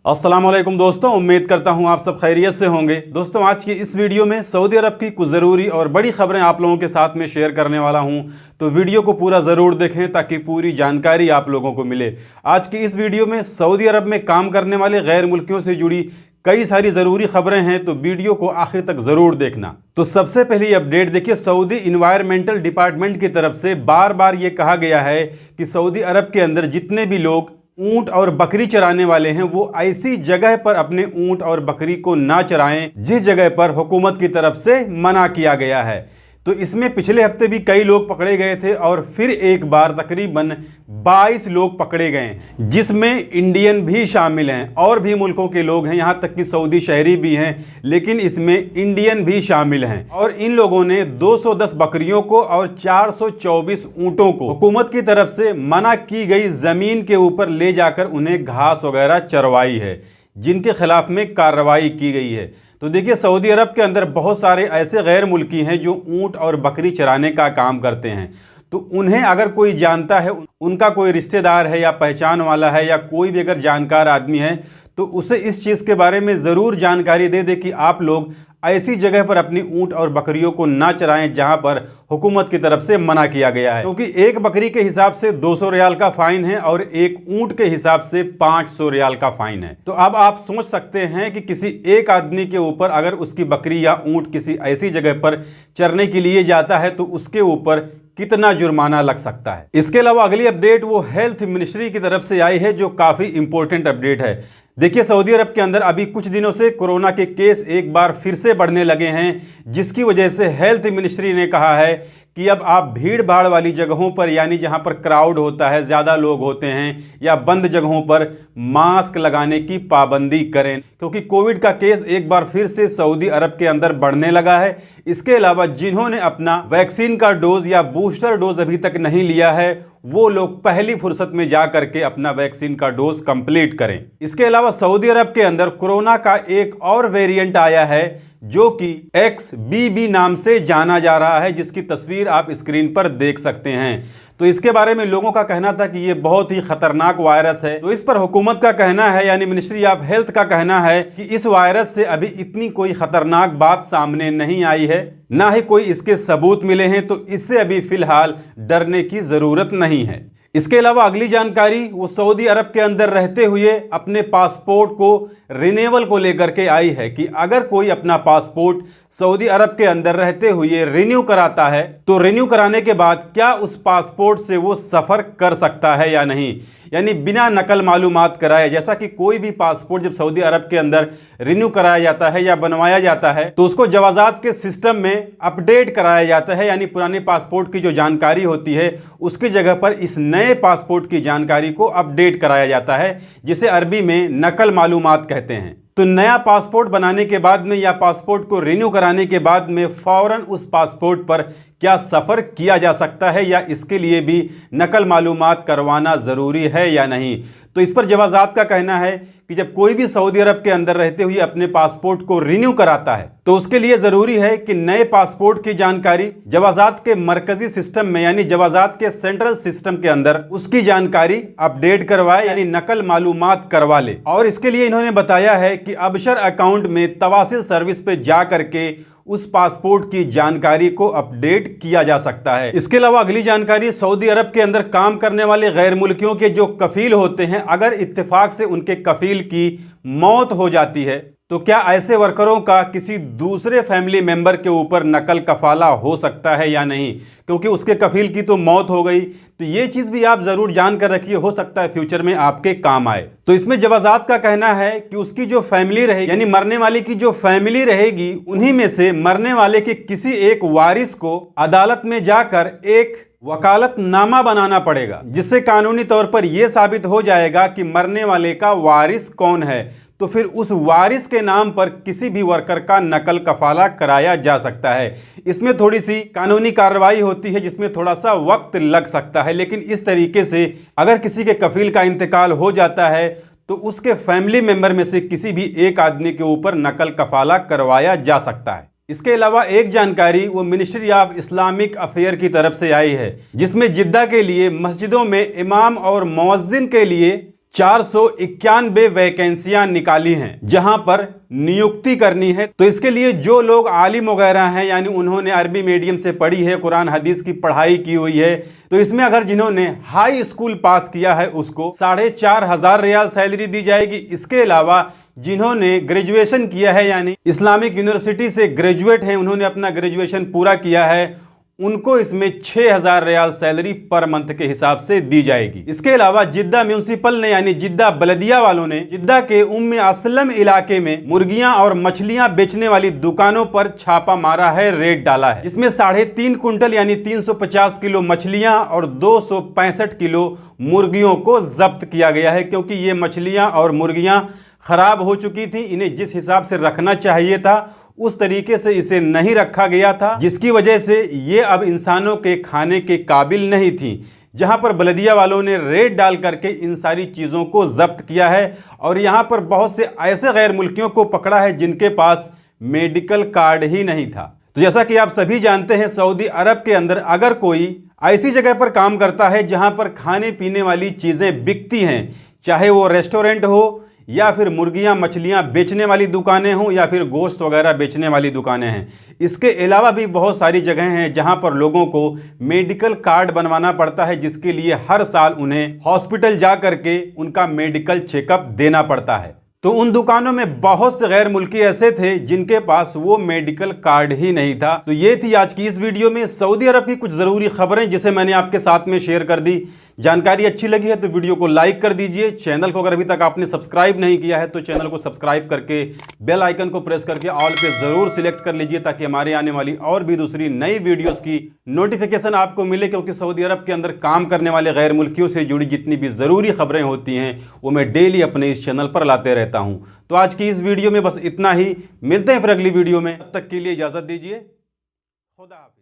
अस्सलाम वालेकुम दोस्तों, उम्मीद करता हूं आप सब खैरियत से होंगे। दोस्तों, आज की इस वीडियो में सऊदी अरब की कुछ ज़रूरी और बड़ी खबरें आप लोगों के साथ में शेयर करने वाला हूं, तो वीडियो को पूरा ज़रूर देखें ताकि पूरी जानकारी आप लोगों को मिले। आज की इस वीडियो में सऊदी अरब में काम करने वाले गैर मुल्कियों से जुड़ी कई सारी ज़रूरी खबरें हैं, तो वीडियो को आखिर तक ज़रूर देखना। तो सबसे पहली अपडेट देखिए, सऊदी इन्वायरमेंटल डिपार्टमेंट की तरफ से बार बार ये कहा गया है कि सऊदी अरब के अंदर जितने भी लोग ऊंट और बकरी चराने वाले हैं वो ऐसी जगह पर अपने ऊंट और बकरी को ना चराएं जिस जगह पर हुकूमत की तरफ से मना किया गया है। तो इसमें पिछले हफ्ते भी कई लोग पकड़े गए थे और फिर एक बार तकरीबन 22 लोग पकड़े गए, जिसमें इंडियन भी शामिल हैं और भी मुल्कों के लोग हैं, यहाँ तक कि सऊदी शहरी भी हैं, लेकिन इसमें इंडियन भी शामिल हैं। और इन लोगों ने 210 बकरियों को और 424 ऊँटों को हुकूमत की तरफ से मना की गई ज़मीन के ऊपर ले जाकर उन्हें घास वगैरह चरवाई है, जिनके खिलाफ में कार्रवाई की गई है। तो देखिए, सऊदी अरब के अंदर बहुत सारे ऐसे गैर मुल्की हैं जो ऊंट और बकरी चराने का काम करते हैं। तो उन्हें अगर कोई जानता है, उनका कोई रिश्तेदार है या पहचान वाला है या कोई भी अगर जानकार आदमी है, तो उसे इस चीज़ के बारे में ज़रूर जानकारी दे दे कि आप लोग ऐसी जगह पर अपनी ऊंट और बकरियों को ना चराएं जहां पर हुकूमत की तरफ से मना किया गया है, क्योंकि एक बकरी के हिसाब से 200 रियाल का फाइन है और एक ऊंट के हिसाब से 500 रियाल का फाइन है। तो अब आप सोच सकते हैं कि किसी एक आदमी के ऊपर अगर उसकी बकरी या ऊंट किसी ऐसी जगह पर चरने के लिए जाता है तो उसके ऊपर कितना जुर्माना लग सकता है। इसके अलावा अगली अपडेट वो हेल्थ मिनिस्ट्री की तरफ से आई है, जो काफ़ी इंपॉर्टेंट अपडेट है। देखिए, सऊदी अरब के अंदर अभी कुछ दिनों से कोरोना के केस एक बार फिर से बढ़ने लगे हैं, जिसकी वजह से हेल्थ मिनिस्ट्री ने कहा है कि अब आप भीड़ भाड़ वाली जगहों पर, यानी जहां पर क्राउड होता है, ज़्यादा लोग होते हैं या बंद जगहों पर मास्क लगाने की पाबंदी करें, क्योंकि कोविड का केस एक बार फिर से सऊदी अरब के अंदर बढ़ने लगा है। इसके अलावा जिन्होंने अपना वैक्सीन का डोज या बूस्टर डोज अभी तक नहीं लिया है, वो लोग पहली फुर्सत में जा करके अपना वैक्सीन का डोज कंप्लीट करें। इसके अलावा सऊदी अरब के अंदर कोरोना का एक और वेरिएंट आया है जो कि XBB नाम से जाना जा रहा है, जिसकी तस्वीर आप स्क्रीन पर देख सकते हैं। तो इसके बारे में लोगों का कहना था कि ये बहुत ही खतरनाक वायरस है। तो इस पर हुकूमत का कहना है, यानी मिनिस्ट्री ऑफ हेल्थ का कहना है कि इस वायरस से अभी इतनी कोई खतरनाक बात सामने नहीं आई है, ना ही कोई इसके सबूत मिले हैं, तो इससे अभी फिलहाल डरने की जरूरत नहीं है। इसके अलावा अगली जानकारी वो सऊदी अरब के अंदर रहते हुए अपने पासपोर्ट को रिन्यूअल को लेकर के आई है कि अगर कोई अपना पासपोर्ट सऊदी अरब के अंदर रहते हुए रिन्यू कराता है तो रिन्यू कराने के बाद क्या उस पासपोर्ट से वो सफ़र कर सकता है या नहीं, यानी बिना नकल मालूमात कराए। जैसा कि कोई भी पासपोर्ट जब सऊदी अरब के अंदर रिन्यू कराया जाता है या बनवाया जाता है तो उसको जवाजात के सिस्टम में अपडेट कराया जाता है, यानी पुराने पासपोर्ट की जो जानकारी होती है उसकी जगह पर इस नए पासपोर्ट की जानकारी को अपडेट कराया जाता है, जिसे अरबी में नकल मालूमात कहते हैं। तो नया पासपोर्ट बनाने के बाद में या पासपोर्ट को रिन्यू कराने के बाद में फौरन उस पासपोर्ट पर क्या सफ़र किया जा सकता है या इसके लिए भी नकल मालूमात करवाना ज़रूरी है या नहीं। तो इस पर जवाजात का कहना है कि जब कोई भी सऊदी अरब के अंदर रहते हुए अपने पासपोर्ट को रिन्यू कराता है तो उसके लिए ज़रूरी है कि नए पासपोर्ट की जानकारी जवाजात के मरकजी सिस्टम में, यानी जवाजात के सेंट्रल सिस्टम के अंदर उसकी जानकारी अपडेट करवाए, यानी नकल मालूमात करवा ले। और इसके लिए इन्होंने बताया है कि अबशर अकाउंट में तवासिल सर्विस पे जा करके उस पासपोर्ट की जानकारी को अपडेट किया जा सकता है। इसके अलावा अगली जानकारी, सऊदी अरब के अंदर काम करने वाले गैर मुल्कियों के जो कफील होते हैं, अगर इत्तेफाक से उनके कफील की मौत हो जाती है तो क्या ऐसे वर्करों का किसी दूसरे फैमिली मेंबर के ऊपर नकल कफाला हो सकता है या नहीं, क्योंकि उसके कफील की तो मौत हो गई। तो ये चीज़ भी आप ज़रूर जान कर रखिए, हो सकता है फ्यूचर में आपके काम आए। तो इसमें जवाजात का कहना है कि उसकी जो फैमिली रहेगी, यानी मरने वाले की जो फैमिली रहेगी, उन्हीं में से मरने वाले के किसी एक वारिस को अदालत में जाकर एक वकालतनामा बनाना पड़ेगा, जिससे कानूनी तौर पर यह साबित हो जाएगा कि मरने वाले का वारिस कौन है। तो फिर उस वारिस के नाम पर किसी भी वर्कर का नकल कफाला कराया जा सकता है। इसमें थोड़ी सी कानूनी कार्रवाई होती है, जिसमें थोड़ा सा वक्त लग सकता है, लेकिन इस तरीके से अगर किसी के कफील का इंतकाल हो जाता है तो उसके फैमिली मेंबर में से किसी भी एक आदमी के ऊपर नकल कफाला करवाया जा सकता है। इसके अलावा एक जानकारी वो मिनिस्ट्री ऑफ इस्लामिक अफेयर की तरफ से आई है, जिसमें जिद्दा के लिए मस्जिदों में इमाम और मुअज्जिन के लिए 491 वैकेंसियां निकाली हैं जहां पर नियुक्ति करनी है। तो इसके लिए जो लोग आलिम वगैरह हैं, यानी उन्होंने अरबी मीडियम से पढ़ी है, कुरान हदीस की पढ़ाई की हुई है, तो इसमें अगर जिन्होंने हाई स्कूल पास किया है उसको 4,500 रियाल सैलरी दी जाएगी। इसके अलावा जिन्होंने ग्रेजुएशन किया है, यानी इस्लामिक यूनिवर्सिटी से ग्रेजुएट हैं, उन्होंने अपना ग्रेजुएशन पूरा किया है, उनको इसमें 6,000 रियाल सैलरी पर मंथ के हिसाब से दी जाएगी। इसके अलावा जिद्दा म्यूनिसिपल ने, यानी जिद्दा बलदिया वालों ने जिद्दा के उम्मे असलम इलाके में मुर्गियां और मछलियां बेचने वाली दुकानों पर छापा मारा है, रेड डाला है, जिसमें 3.5 कुंटल यानी 350 किलो मछलियां और 265 किलो मुर्गियों को जब्त किया गया है, क्योंकि ये मछलियां और मुर्गियां खराब हो चुकी थी। इन्हें जिस हिसाब से रखना चाहिए था उस तरीके से इसे नहीं रखा गया था, जिसकी वजह से ये अब इंसानों के खाने के काबिल नहीं थी। जहां पर बलदिया वालों ने रेड डाल करके इन सारी चीज़ों को जब्त किया है और यहां पर बहुत से ऐसे गैर मुल्कियों को पकड़ा है जिनके पास मेडिकल कार्ड ही नहीं था। तो जैसा कि आप सभी जानते हैं, सऊदी अरब के अंदर अगर कोई ऐसी जगह पर काम करता है जहां पर खाने पीने वाली चीज़ें बिकती हैं, चाहे वो रेस्टोरेंट हो या फिर मुर्गियां मछलियां बेचने वाली दुकानें हों या फिर गोश्त वगैरह बेचने वाली दुकानें हैं, इसके अलावा भी बहुत सारी जगहें हैं जहां पर लोगों को मेडिकल कार्ड बनवाना पड़ता है, जिसके लिए हर साल उन्हें हॉस्पिटल जा करके उनका मेडिकल चेकअप देना पड़ता है। तो उन दुकानों में बहुत से गैर मुल्की ऐसे थे जिनके पास वो मेडिकल कार्ड ही नहीं था। तो ये थी आज की इस वीडियो में सऊदी अरब की कुछ ज़रूरी खबरें जिसे मैंने आपके साथ में शेयर कर दी। जानकारी अच्छी लगी है तो वीडियो को लाइक कर दीजिए। चैनल को अगर अभी तक आपने सब्सक्राइब नहीं किया है तो चैनल को सब्सक्राइब करके बेल आइकन को प्रेस करके ऑल पे ज़रूर सिलेक्ट कर लीजिए, ताकि हमारे आने वाली और भी दूसरी नई वीडियोज़ की नोटिफिकेशन आपको मिले। क्योंकि सऊदी अरब के अंदर काम करने वाले गैर मुल्कियों से जुड़ी जितनी भी ज़रूरी खबरें होती हैं वो मैं डेली अपने इस चैनल पर लाते रहता हूं। तो आज की इस वीडियो में बस इतना ही। मिलते हैं फिर अगली वीडियो में, तब तक के लिए इजाज़त दीजिए। खुदा हाफिज़।